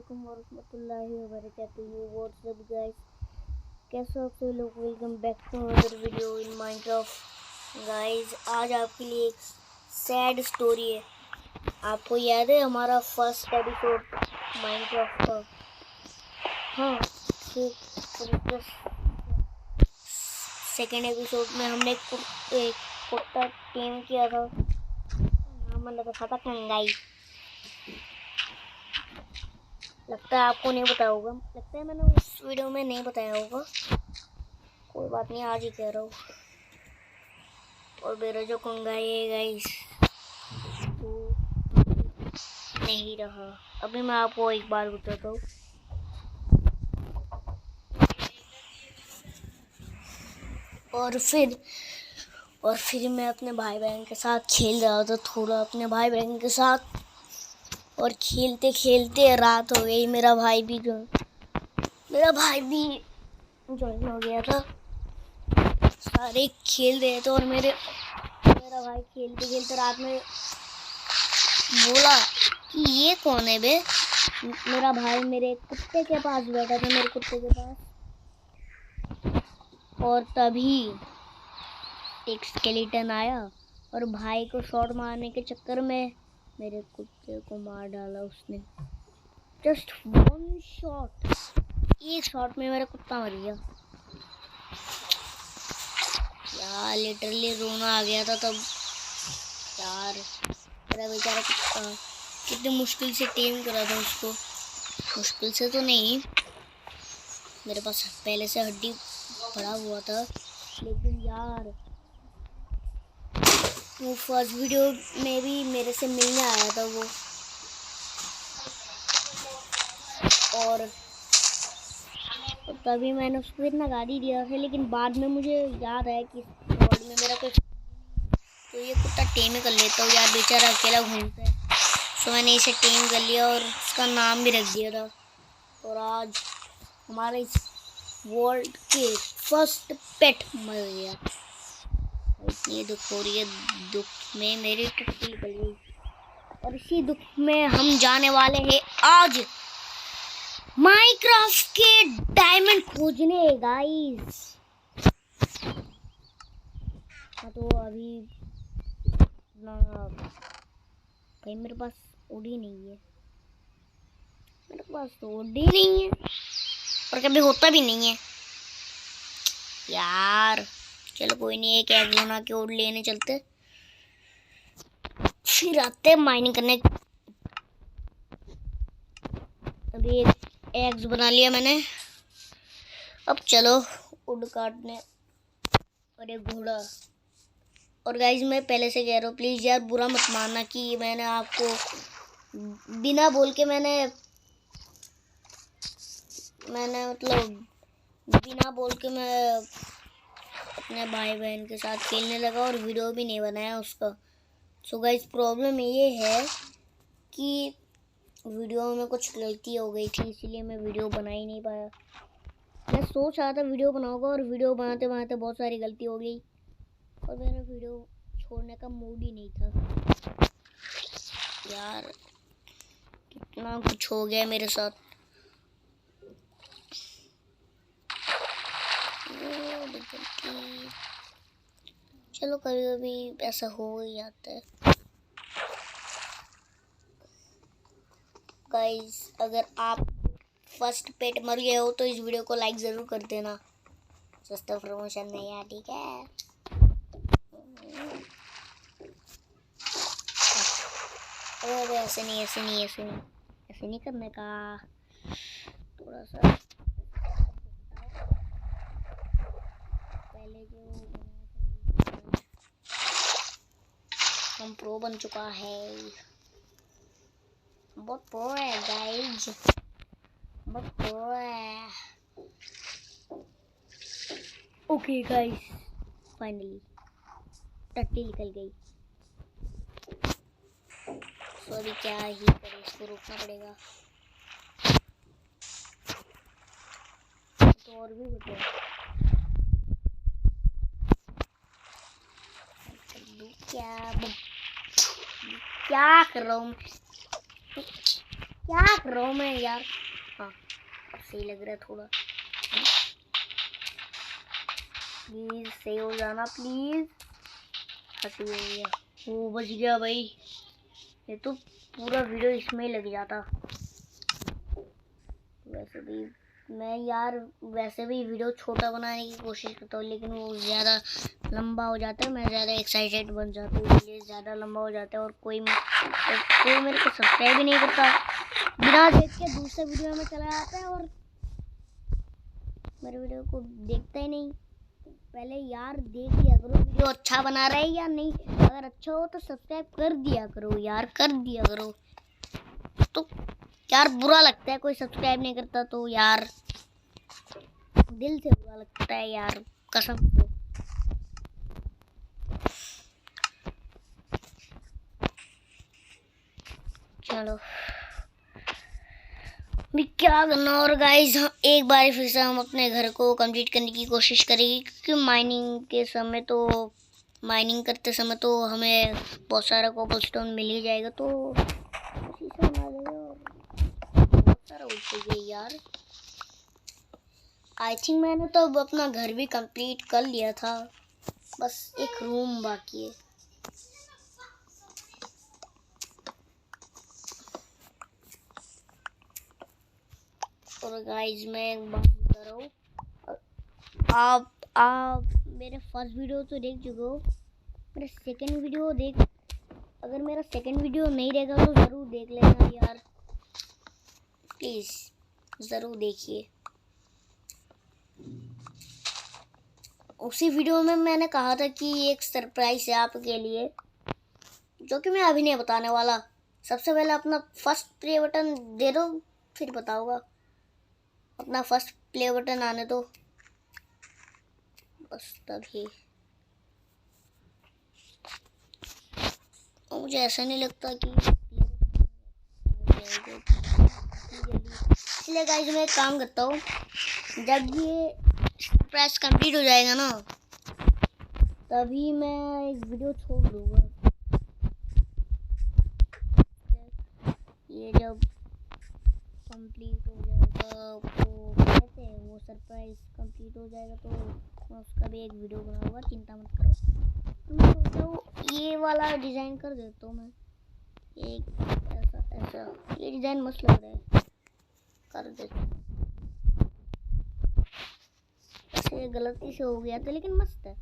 वालेकुम वरहमतुल्लाहि वबरकातुहू। WhatsApp guys, कैसे हो आप सभी लोग। Welcome back to another video in Minecraft. Guys आज आपके लिए एक सैड स्टोरी है। आपको याद है हमारा फर्स्ट एपिसोड माइनक्राफ्ट का? हाँ, फिर सेकेंड एपिसोड में हमने एक कुत्ता टेम किया था। नाम रखा था कंगाई। लगता है आपको नहीं बताया होगा, लगता है मैंने उस वीडियो में नहीं बताया होगा। कोई बात नहीं, आज ही कह रहा हूँ। और मेरा जो कंगाई है गाइस वो नहीं रहा। अभी मैं आपको एक बार बताता हूँ। और फिर मैं अपने भाई बहन के साथ खेल रहा था थोड़ा अपने भाई बहन के साथ। और खेलते खेलते रात हो गई। मेरा भाई भी ज्वाइन हो गया था। सारे खेल रहे थे और मेरा भाई खेलते खेलते रात में बोला कि ये कौन है बे। मेरा भाई मेरे कुत्ते के पास बैठा था, मेरे कुत्ते के पास। और तभी एक स्केलेटन आया और भाई को शॉट मारने के चक्कर में मेरे कुत्ते को मार डाला उसने। जस्ट वन शॉट, एक शॉट में मेरा कुत्ता मर गया। यार लिटरली रोना आ गया था तब। यार मेरा बेचारा कुत्ता, कितनी मुश्किल से टेम करा था उसको। मुश्किल से तो नहीं, मेरे पास पहले से हड्डी पड़ा हुआ था। लेकिन यार वो फर्स्ट वीडियो में भी मेरे से मिलने आया था वो। और तभी मैंने उसको इतना गाली दिया था। लेकिन बाद में मुझे याद आया कि वर्ल्ड में मेरा कोई तो ये कुत्ता टेम कर लेता हूँ। यार बेचारा अकेला घूमता है, तो मैंने इसे टेम कर लिया और उसका नाम भी रख दिया था। और आज हमारे इस वर्ल्ड के फर्स्ट पेट मर गया। इतनी दुख हो रही है, दुख में मेरी टट्टी निकल गई। और इसी दुख में हम जाने वाले हैं आज माइनक्राफ्ट के डायमंड खोजने गाइस। तो अभी ना कहीं मेरे पास ओडी नहीं है। मेरे पास तो ओडी नहीं है और कभी होता भी नहीं है यार। चलो कोई नहीं, एक एग बना के ओड लेने चलते, फिर आते माइनिंग करने। अभी एक एग्स बना लिया मैंने। अब चलो वुड काटने। और एक घोड़ा। और गाइज मैं पहले से कह रहा हूँ, प्लीज़ यार बुरा मत मानना कि मैंने आपको बिना बोल के मैंने मतलब बिना बोल के मैं अपने भाई बहन के साथ खेलने लगा और वीडियो भी नहीं बनाया उसका। सो गाइज प्रॉब्लम ये है कि वीडियो में कुछ गलती हो गई थी, इसीलिए मैं वीडियो बना ही नहीं पाया। मैं सोच रहा था वीडियो बनाऊंगा और वीडियो बनाते बनाते बहुत सारी गलती हो गई और मेरा वीडियो छोड़ने का मूड ही नहीं था। यार कितना कुछ हो गया मेरे साथ। चलो कभी कभी ऐसा हो ही जाता है गाइस। अगर आप फर्स्ट पेट मर गए हो तो इस वीडियो को लाइक ज़रूर कर देना। सस्ता प्रमोशन नहीं है, ठीक है। अरे ऐसे नहीं करने का। थोड़ा सा पहले जो हम प्रो बन चुका है, बहुत प्रो है गाइज, बहुत प्रो है। ओके गाइज, फाइनली टट्टी निकल गई। सॉरी, क्या ही करें, इसको रोकना पड़ेगा। तो और भी बताओ क्या कर रहा हूँ। क्या कर रहा हूँ मैं यार। हाँ सही लग रहा है थोड़ा। प्लीज सही हो जाना प्लीज। हटी हो गया, वो बच गया भाई। ये तो पूरा वीडियो इसमें ही लग जाता। वैसे भी मैं यार वैसे भी वीडियो छोटा बनाने की कोशिश करता हूँ, लेकिन वो ज़्यादा लंबा हो जाता है, मैं ज़्यादा एक्साइटेड बन जाता हूँ, इसलिए ज़्यादा लंबा हो जाता है और कोई मेरे को सब्सक्राइब भी नहीं करता। बिना देख के दूसरे वीडियो में चला जाता है और मेरे वीडियो को देखता ही नहीं। पहले यार देख लिया करो वीडियो अच्छा बना रहा है या नहीं। अगर अच्छा हो तो सब्सक्राइब कर दिया करो यार, कर दिया करो। तो यार बुरा लगता है कोई सब्सक्राइब नहीं करता तो यार, दिल से बुरा लगता है यार, कसम से। चलो भी क्या करना। और गाइस एक बार फिर से हम अपने घर को कंप्लीट करने की कोशिश करेंगे, क्योंकि माइनिंग करते समय तो हमें बहुत सारा कोबलस्टोन मिल ही जाएगा, तो उसी से बना देगा। बहुत सारा हो चाहिए यार। आई थिंक मैंने तो अब अपना घर भी कंप्लीट कर लिया था, बस एक रूम बाकी है। और गाइस मैं एक बात बता रहा हूँ, आप मेरे फर्स्ट वीडियो तो देख चुके हो, मेरा सेकंड वीडियो अगर मेरा सेकंड वीडियो नहीं रहेगा तो ज़रूर देख लेना यार, प्लीज़ ज़रूर देखिए। उसी वीडियो में मैंने कहा था कि एक सरप्राइज है आपके लिए, जो कि मैं अभी नहीं बताने वाला। सबसे पहले अपना फर्स्ट प्ले बटन दे दो, फिर बताऊंगा। अपना फर्स्ट प्ले बटन आने दो, बस तभी। मुझे ऐसा नहीं लगता कि इसलिए गाइस मैं एक काम करता हूँ, जब ये सरप्राइज कंप्लीट हो जाएगा ना, तभी मैं एक वीडियो छोड़ दूँगा। ये जब कंप्लीट हो जाएगा वो कहते हैं, वो सरप्राइज कंप्लीट हो जाएगा तो मैं उसका भी एक वीडियो बनाऊंगा, चिंता मत करो। मैं सोचा हूँ ये वाला डिज़ाइन कर देता हूँ मैं, एक ऐसा ये डिज़ाइन मस्त लग रहा है, कर देता हूँ। ऐसे गलती से हो गया था, लेकिन मस्त है,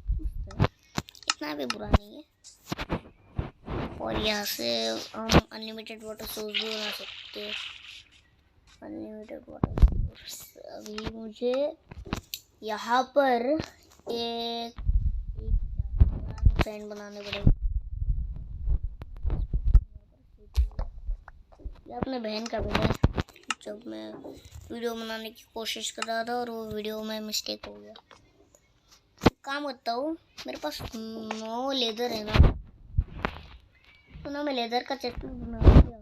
इतना भी बुरा नहीं है। और यहाँ से हम अनलिमिटेड वाटर सोर्स भी बना सकते हैं। अनलिमिटेड वाटर सोर्स अभी मुझे यहाँ पर एक फ्रेंड बनाने पड़ेगा। ये अपने बहन का बेटा है, जब मैं वीडियो बनाने की कोशिश कर रहा था और वो वीडियो में मिस्टेक हो गया। काम करता हूँ, मेरे पास 9 लेदर है ना, तो ना मैं लेदर का चेस्ट बना दिया।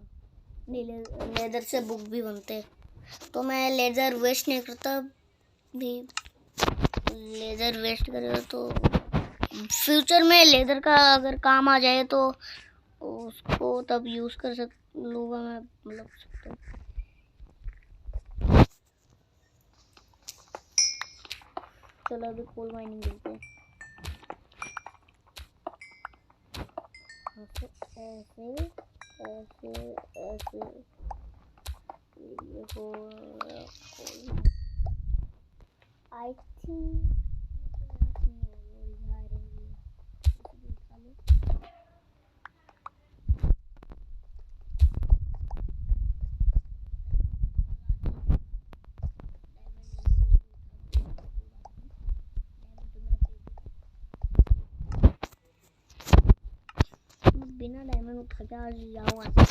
नहीं, लेदर से बुक भी बनते हैं, तो मैं लेदर वेस्ट नहीं करता भी। लेदर वेस्ट करेगा तो फ्यूचर में लेदर का अगर काम आ जाए तो उसको तब यूज़ कर लूँगा मैं, मतलब सकता हूँ। चलो अभी कोल माइनिंग करते हैं। ऐसे ऐसे ऐसे ये हो आई थिंक बिना डायमंड उठा के आज जाऊँगा।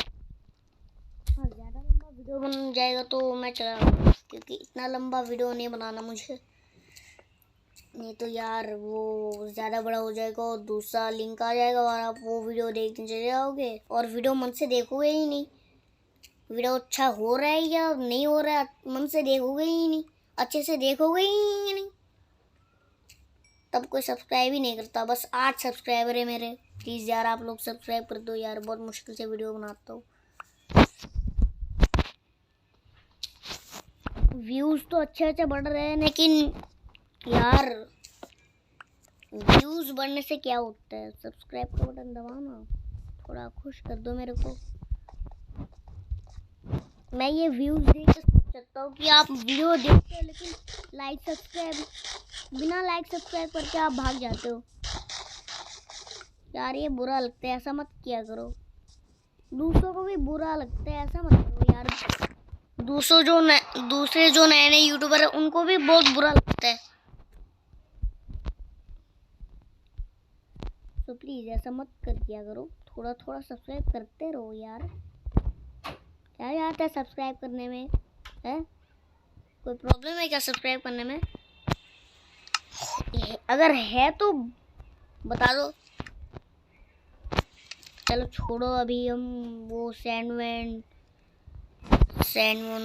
हाँ ज़्यादा लंबा वीडियो बन जाएगा तो मैं चला, क्योंकि इतना लंबा वीडियो नहीं बनाना मुझे, नहीं तो यार वो ज़्यादा बड़ा हो जाएगा और दूसरा लिंक आ जाएगा और आप वो वीडियो देखने चले जाओगे और वीडियो मन से देखोगे ही नहीं। वीडियो अच्छा हो रहा है या नहीं हो रहा है, मन से देखोगे ही नहीं, अच्छे से देखोगे ही नहीं, तब कोई सब्सक्राइब ही नहीं करता। बस 8 सब्सक्राइबर है मेरे, प्लीज़ यार आप लोग सब्सक्राइब कर दो यार, बहुत मुश्किल से वीडियो बनाता हूँ। व्यूज तो अच्छे अच्छे बढ़ रहे हैं, लेकिन यार व्यूज बढ़ने से क्या होता है? सब्सक्राइब का बटन दबाओ ना, थोड़ा खुश कर दो मेरे को। मैं ये व्यूज देख के सोच सकता हूँ कि आप वीडियो देखते हो लेकिन बिना लाइक सब्सक्राइब करके आप भाग जाते हो। यार ये बुरा लगता है, ऐसा मत किया करो। दूसरों को भी बुरा लगता है, ऐसा मत करो यार। दूसरे जो नए नए यूट्यूबर है उनको भी बहुत बुरा लगता है। तो प्लीज ऐसा मत कर दिया करो, थोड़ा थोड़ा सब्सक्राइब करते रहो यार। क्या आता है सब्सक्राइब करने में? है कोई प्रॉब्लम है क्या सब्सक्राइब करने में? अगर है तो बता दो। चलो छोड़ो, अभी हम वो सैंडमैन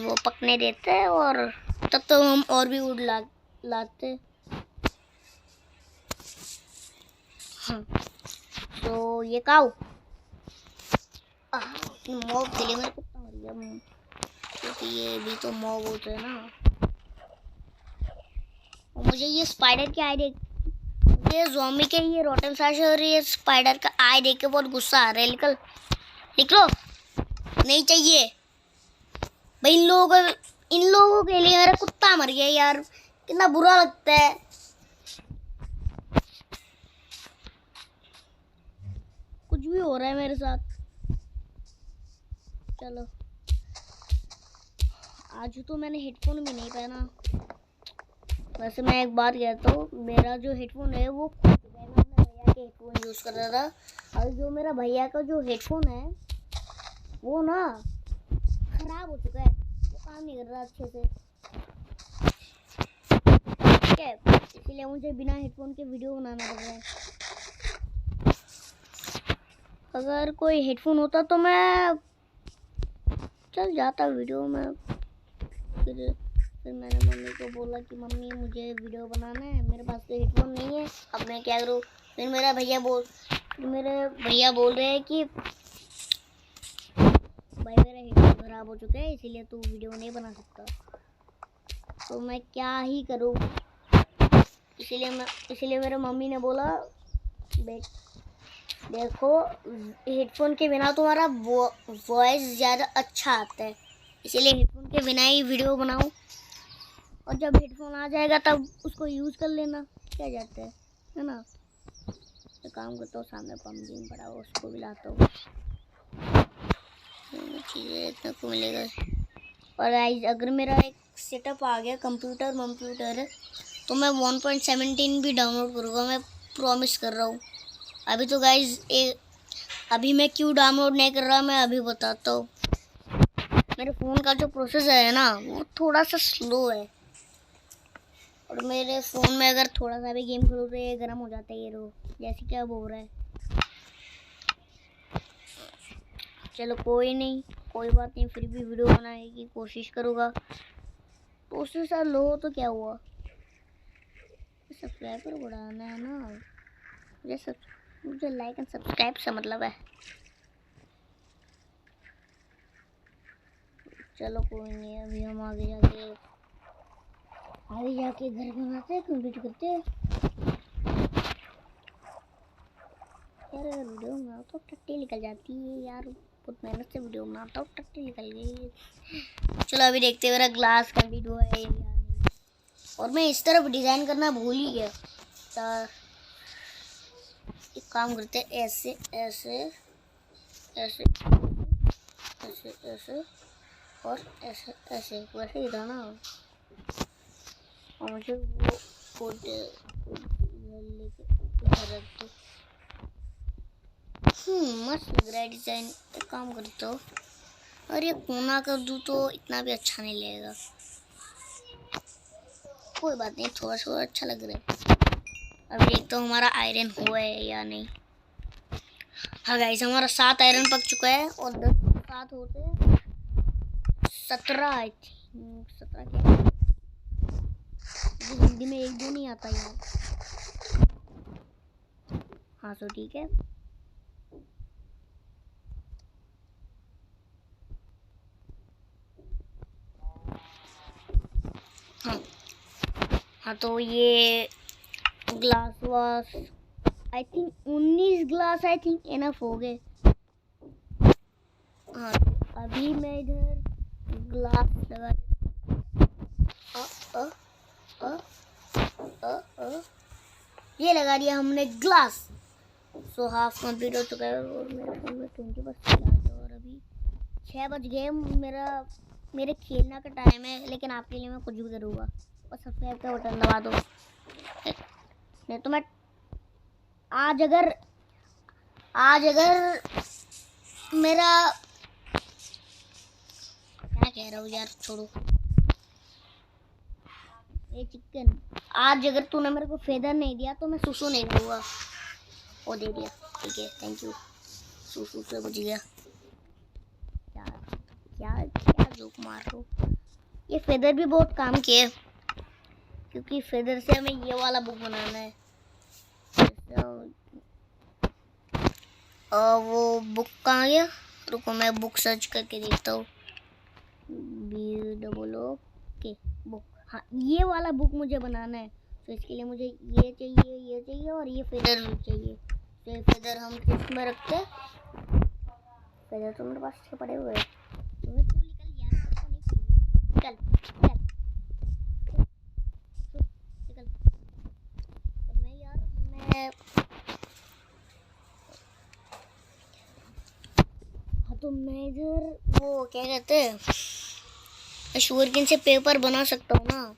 वो पकने देते हैं और तब तो हम और भी वुड लाते। हाँ तो ये काऊ मॉब के लिए मेरे कुत्ता मर गया, क्योंकि ये भी तो मॉब होते हैं ना। और मुझे ये स्पाइडर की आई देख, ये ज़ॉम्बी के ये रोटन फ्लैश और ये स्पाइडर का आई देख के बहुत गुस्सा आ रहा है। निकलो नहीं चाहिए भाई। इन लोगों के लिए मेरा कुत्ता मर गया यार, कितना बुरा लगता है। कुछ भी हो रहा है मेरे साथ। चलो आज तो मैंने हेडफोन भी नहीं पहना। वैसे मैं एक बात कहता हूँ, मेरा जो हेडफोन है वो मैं अपने भैया के हेडफोन यूज़ कर रहा था, और जो मेरा भैया का जो हेडफोन है वो ना खराब हो चुका है, वो काम नहीं कर रहा अच्छे से। ठीक है, इसीलिए मुझे बिना हेडफोन के वीडियो बनाना पड़ रहा है। अगर कोई हेडफोन होता तो मैं चल जाता वीडियो में। फिर मैंने मम्मी को बोला कि मम्मी मुझे वीडियो बनाना है, मेरे पास तो हेडफोन नहीं है, अब मैं क्या करूँ? फिर मेरे भैया बोल रहे हैं कि भाई मेरा हेडफोन ख़राब हो चुका है, इसीलिए तू वीडियो नहीं बना सकता। तो मैं क्या ही करूँ? इसीलिए मेरे मम्मी ने बोला देखो हेडफोन के बिना तुम्हारा वॉइस ज़्यादा अच्छा आता है, इसीलिए हेडफोन के बिना ही वीडियो बनाओ, और जब हेडफोन आ जाएगा तब उसको यूज़ कर लेना, क्या जाता है ना। तो काम करता हूँ, सामने पंपिंग पड़ा हो उसको भी लाता हूँ, चीज़ें इतना को मिलेगा। और अगर मेरा एक सेटअप आ गया कंप्यूटर तो मैं 1.17 भी डाउनलोड करूँगा, मैं प्रॉमिस कर रहा हूँ। अभी तो गाइज अभी मैं क्यों डाउनलोड नहीं कर रहा, मैं अभी बताता हूँ। मेरे फ़ोन का जो प्रोसेसर है ना वो थोड़ा सा स्लो है, और मेरे फ़ोन में अगर थोड़ा सा भी गेम खेलो तो ये गर्म हो जाता है, ये रो जैसे कि अब हो रहा है। चलो कोई नहीं, कोई बात नहीं, फिर भी वीडियो बनाने की कोशिश करूँगा। प्रोसेसर लो तो क्या हुआ, सब्सक्राइबर बढ़ाना है ना मुझे लाइक एंड सब्सक्राइब से मतलब है। चलो कोई नहीं, अभी हम आगे जाके घर बनाते हैं, कंप्लीट करते हैं। यार अगर वीडियो बनाओ तो टट्टी निकल जाती है यार, बहुत मेहनत से वीडियो बनाता हूँ, टट्टी निकल गई। चलो अभी देखते हैं मेरा ग्लास कंप्लीट हुआ है या नहीं। और मैं इस तरफ डिज़ाइन करना भूल ही गया। तो एक काम करते हैं, ऐसे ऐसे ऐसे ऐसे ऐसे और ऐसे ऐसे, वैसे ही था ना। और मुझे वो कोड लेके रख दो। मस्त लग रहा है डिज़ाइन। एक काम करता हूँ, और ये कोना कर दूँ तो इतना भी अच्छा नहीं लगेगा। कोई बात नहीं, थोड़ा थोड़ा अच्छा लग रहा है। अभी देखता हूँ हमारा आयरन हुआ है या नहीं। हाँ गाइस, हमारा 7 आयरन पक चुका है, और 10 7 होते 17 आई थिंक। 17 क्या हिंदी में 1 2 नहीं आता यार। हाँ तो ठीक है। हाँ तो ये ग्लास वास I think 19 glass I think enough हो गए। हाँ तो अभी मैं इधर ग्लास लगा ये लगा दिया हमने ग्लास। सो हाफ कंप्लीट हो चुका है और मेरे फोन में 20% और अभी 6 बज गए। मेरे खेलना का टाइम है, लेकिन आपके लिए मैं कुछ भी करूँगा। और सब्सक्राइब का बटन दबा दो, नहीं तो मैं आज अगर मेरा क्या कह रहा हूँ यार, छोड़ो ये चिकन। आज अगर तूने मेरे को फेदर नहीं दिया तो मैं सुसु नहीं करूँगा। वो दे दिया, ठीक है, थैंक यू। सुसु से बच गया। क्या क्या क्या जोक मार रहा हूँ। ये फेदर भी बहुत काम किए, क्योंकि फेदर से हमें ये वाला बुक बनाना है। वो बुक कहाँ गया? रुको मैं बुक सर्च करके देखता हूँ। BOOK बुक, हाँ ये वाला बुक मुझे बनाना है। तो इसके लिए मुझे ये चाहिए और ये फेदर भी चाहिए। तो ये फेदर हम किस में रखते हैं? फेदर तो मेरे पास पड़े हुए हैं। तू निकल यार, तो नहीं चाहिए। चल निकल। तो मैं हाँ तो मैं इधर वो क्या कहते हैं, शुगरकेन से पेपर बना सकता हूँ ना।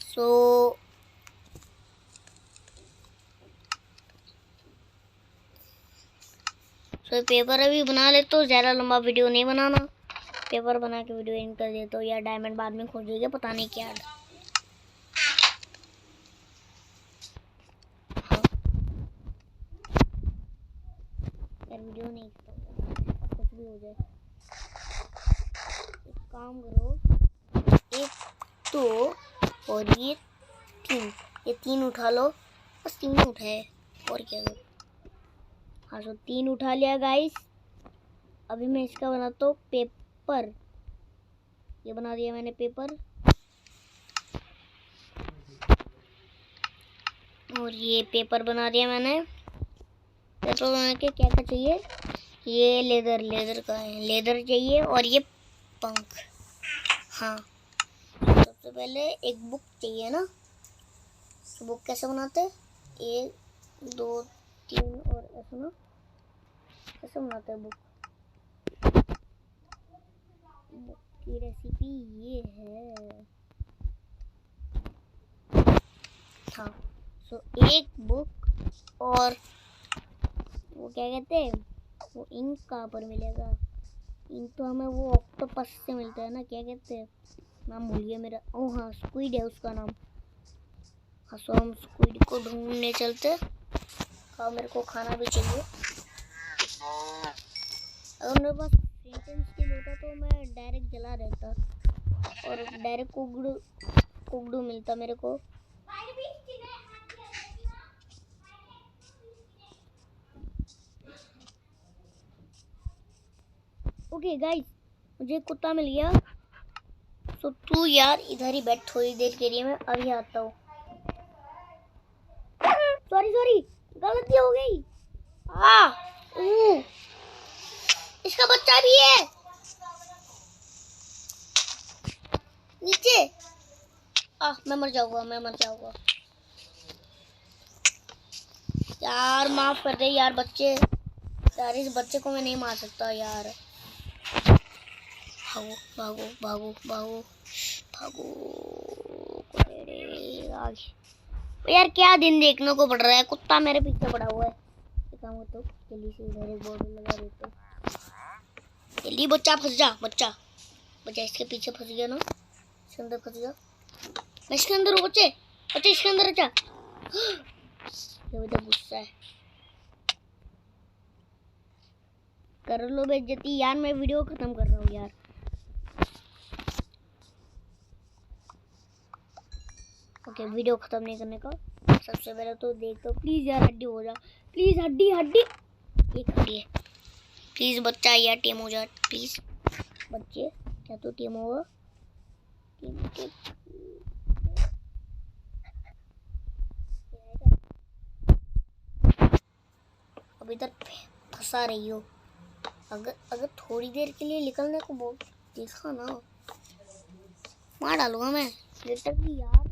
सो पेपर अभी बना ले तो ज़्यादा लंबा वीडियो नहीं बनाना। पेपर बना के वीडियो एंड कर देता हूँ, या डायमंड बाद में खोजेगा पता नहीं क्या। हाँ यार वीडियो नहीं कुछ भी हो जाए। एक काम करो, एक तो और ये तीन उठा लो। बस 3 उठाए और क्या करो। हाँ तो 3 उठा लिया गाइस। अभी मैं इसका बनाता हूँ पेपर। ये बना दिया मैंने पेपर। और ये पेपर बना दिया मैंने। पेपर बना के क्या क्या चाहिए? ये लेदर का है, लेदर चाहिए और ये पंख। हाँ सबसे पहले एक बुक चाहिए ना। तो बुक कैसे बनाते हैं? 1 2 3 और ऐसे ना कैसे बनाते हैं बुक? बुक की रेसिपी ये है। हाँ सो एक बुक और वो क्या कहते हैं, वो इंक कहाँ पर मिलेगा? इंक तो हमें वो ऑक्टोपस से मिलता है ना, क्या कहते हैं, नाम भूल गया मेरा। ओह हाँ स्क्विड है उसका नाम। हाँ सो हम स्क्विड को ढूंढने चलते। हाँ मेरे को खाना भी चाहिए। अगर मेरे पास इंटेंस स्किल होता तो मैं डायरेक्ट जला देता और डायरेक्ट कुकड़ू मिलता मेरे को। ओके गाइस, मुझे कुत्ता मिल गया। तो तू यार इधर ही बैठ थोड़ी देर के लिए, मैं अभी आता हूँ। सॉरी गलती हो गई। इसका बच्चा भी है नीचे। मैं मर जाऊंगा। यार माफ कर दे यार बच्चे। यार इस बच्चे को मैं नहीं मार सकता यार। भागो यार, क्या दिन देखने को पड़ रहा है। कुत्ता मेरे पीछे पड़ा हुआ है। काम तो जल्दी से इधर एक बोर्ड लगा देते हैं। जल्दी बच्चा फंस जा। बच्चा इसके पीछे फंस गया ना, इसके अंदर फंस गया। मैं इसके अंदर हूँ। बच्चे इसके अंदर जा। ये बेटा गुस्सा है। कर लो बेइज्जती यार, मैं वीडियो खत्म कर रहा हूँ यार। ओके वीडियो खत्म नहीं करने का। सबसे पहले तो देख तो प्लीज यार हड्डी हो जा। प्लीज हड्डी एक हड्डी है। प्लीज बच्चा यार टीम हो जा प्लीज। बच्चे क्या तो टीम होगा? टीम आप इधर फंसा रही हो। अगर थोड़ी देर के लिए निकलने को बोल देखा ना, मार डालूंगा मैं लिटरली यार।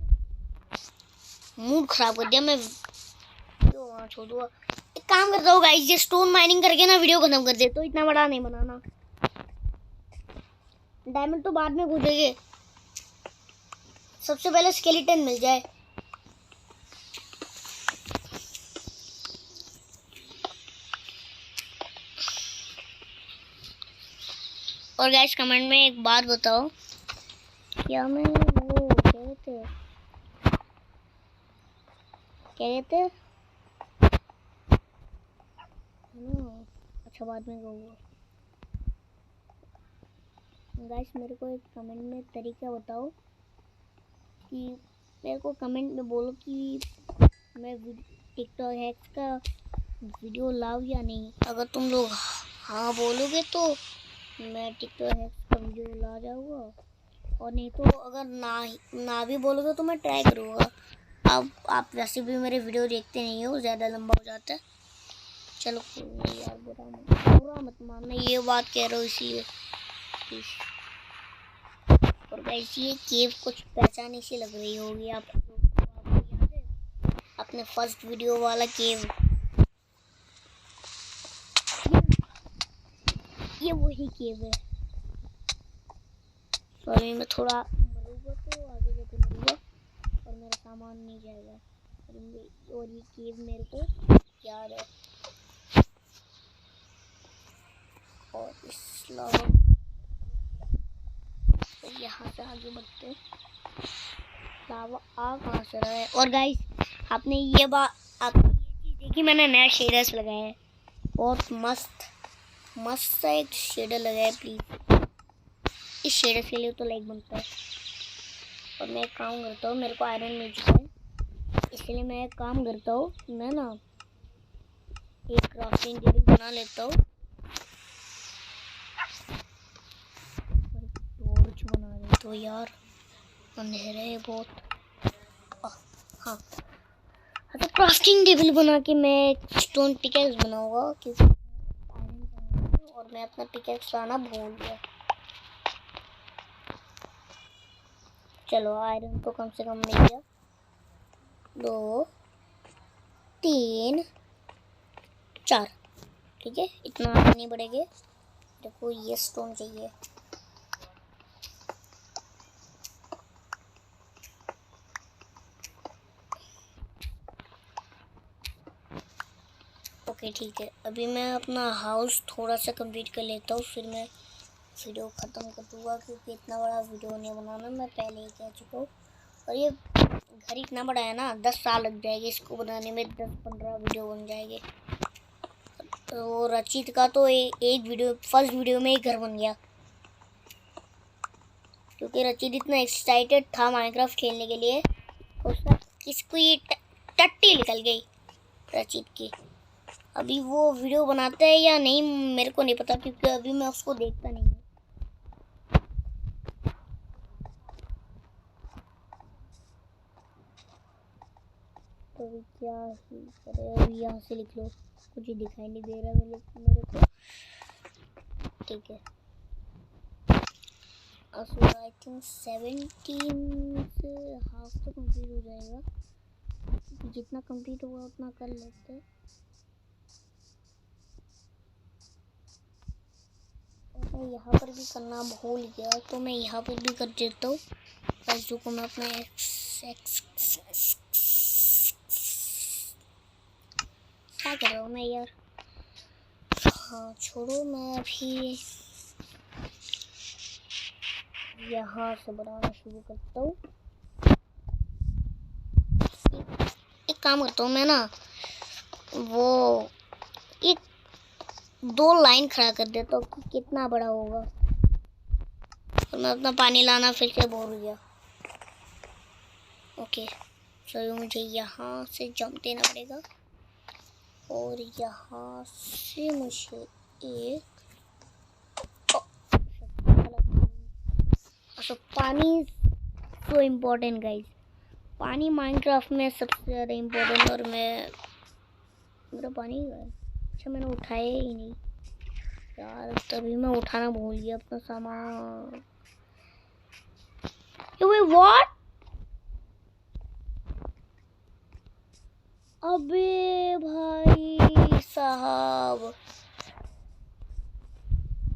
मूड खराब कर दिया मैं, वीडियो वहाँ छोड़ दूंगा। एक काम करता हूँ गाइस, ये स्टोन माइनिंग करके ना वीडियो खत्म कर दे, तो इतना बड़ा नहीं बनाना। डायमंड तो बाद में खोजेंगे, सबसे पहले स्केलेटन मिल जाए। और गाइस कमेंट में एक बात बताओ, क्या मैं वो क्या कहते अच्छा बाद में कहूँगा। गाइस मेरे को एक कमेंट में तरीका बताओ कि मेरे को कमेंट में बोलो कि मैं टिकटॉक हैक्स का वीडियो लाऊं या नहीं। अगर तुम लोग हाँ बोलोगे तो मैं टिकटॉक हैक्स का वीडियो ला जाऊँगा, और नहीं तो अगर ना भी बोलोगे तो मैं ट्राई करूँगा। अब आप वैसे भी मेरे वीडियो देखते नहीं हो, ज़्यादा लंबा हो जाता है। चलो यार बुरा मत मानना, ये बात कह रहा हूँ इसीलिए। और गाइस ये केव कुछ पहचानी सी लग रही होगी आपको याद है अपने फर्स्ट वीडियो वाला केव, ये वही केव है। सॉरी मैं थोड़ा मरूंगा तो आगे जाके मरूंगा और मेरा सामान नहीं जाएगा, और ये केव मेरे को याद है। और इस लावा तो यहाँ से आगे बढ़ते हैं। लावा आ कहाँ से रहा है। और गाइस आपने ये चीज़ देखी, मैंने नया शेडर्स लगाया है, बहुत मस्त सा एक शेडर लगाया है। प्लीज़ इस शेडर के लिए तो लाइक बनता है। और मैं एक काम करता हूँ, मेरे को आयरन मिल चुका है, इसलिए मैं एक काम करता हूँ, मैं ना एक क्राफ्टिंग टेबल बना लेता हूँ। टॉर्च बना रही तो यार अंधेरा है बहुत। हाँ तो क्राफ्टिंग टेबल बना के मैं स्टोन पिकेक्स बनाऊंगा, क्योंकि और मैं अपना पिकेक्स लाना भूल गया। चलो आयरन तो कम से कम मिल गया। 2 3 4 ठीक है, इतना आगे नहीं बढ़ेंगे। देखो ये स्टोन चाहिए। ओके ठीक है, अभी मैं अपना हाउस थोड़ा सा कंप्लीट कर लेता हूँ, फिर मैं वीडियो ख़त्म कर दूँगा, क्योंकि इतना बड़ा वीडियो नहीं बनाना, मैं पहले ही कह चुका हूँ। और ये घर इतना बड़ा है ना, 10 साल लग जाएंगे इसको बनाने में, 10-15 वीडियो बन जाएंगे। तो रचित का तो एक वीडियो फर्स्ट वीडियो में ही घर बन गया, क्योंकि रचित इतना एक्साइटेड था माइनक्राफ्ट खेलने के लिए, उसका किसको ये टट्टी निकल गई रचित की। अभी वो वीडियो बनाता है या नहीं मेरे को नहीं पता, क्योंकि अभी मैं उसको देखता नहीं हूँ। तो अभी क्या ही करे, अभी यहाँ से लिख लो, कुछ दिखाई नहीं दे रहा मेरे को। ठीक है, आई थिंक 17 से हाफ तो कंप्लीट हो जाएगा, जितना कंप्लीट होगा उतना कर लेते हैं। और मैं यहाँ पर भी करना भूल गया, तो मैं यहाँ पर भी कर देता हूँ। बस को मैं अपना क्या कर रहा हूँ मैं यार। हाँ छोड़ो, मैं अभी यहाँ से बनाना शुरू करता हूँ। एक काम करता हूँ मैं ना, वो एक 2 लाइन खड़ा कर देता हूँ कि कितना बड़ा होगा। तो मैं अपना पानी लाना फिर से बोर हो गया। ओके चलो, मुझे यहाँ से जंप देना पड़ेगा, और यहाँ से मुझे एक अच्छा पानी सो इम्पोर्टेंट गाइस, पानी माइनक्राफ्ट में सबसे ज़्यादा इम्पोर्टेंट। और मैं मेरा पानी है अच्छा मैंने उठाया ही नहीं यार, तभी मैं उठाना भूल गया अपना सामान। व्हाट? अबे भाई साहब,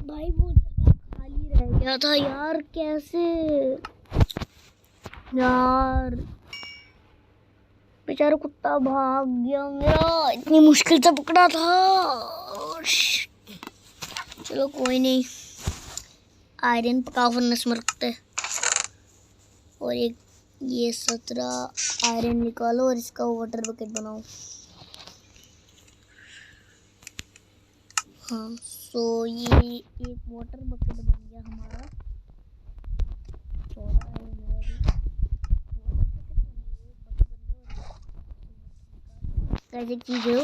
भाई वो जगह खाली रह गया था यार, कैसे यार, बेचारा कुत्ता भाग गया मेरा, इतनी मुश्किल से पकड़ा था। चलो कोई नहीं, आयरन पका फर्नेस में रखते हैं। और एक ये 17 आयरन निकालो और इसका वाटर बकेट बनाओ। हाँ सो ये एक वाटर बकेट बन गया हमारा। कैसे चीज है वो,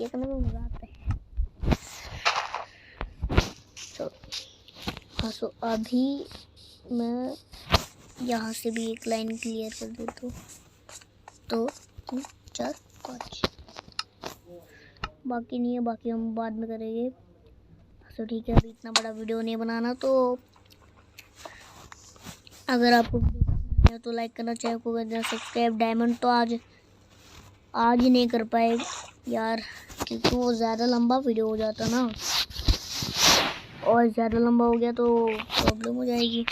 ये करने में मजा आता है। हाँ सो अभी मैं यहाँ से भी एक लाइन क्लियर कर देता हूँ। 2 3 4 5, बाकी नहीं है, बाकी हम बाद में करेंगे। तो ठीक है, अभी इतना बड़ा वीडियो नहीं बनाना। तो अगर आपको वीडियो पसंद आया तो लाइक करना, चैनल को कर देना सब्सक्राइब। डायमंड तो आज ही नहीं कर पाए यार, क्योंकि वो ज़्यादा लंबा वीडियो हो जाता ना, और ज़्यादा लंबा हो गया तो प्रॉब्लम हो जाएगी।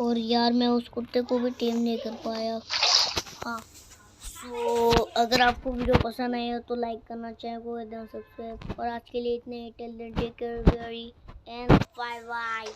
और यार मैं उस कुत्ते को भी टेम नहीं कर पाया। हाँ तो अगर आपको वीडियो पसंद आया तो लाइक करना, चैनल को कर देना सब्सक्राइब। और आज के लिए इतने ही, till then take care and bye bye.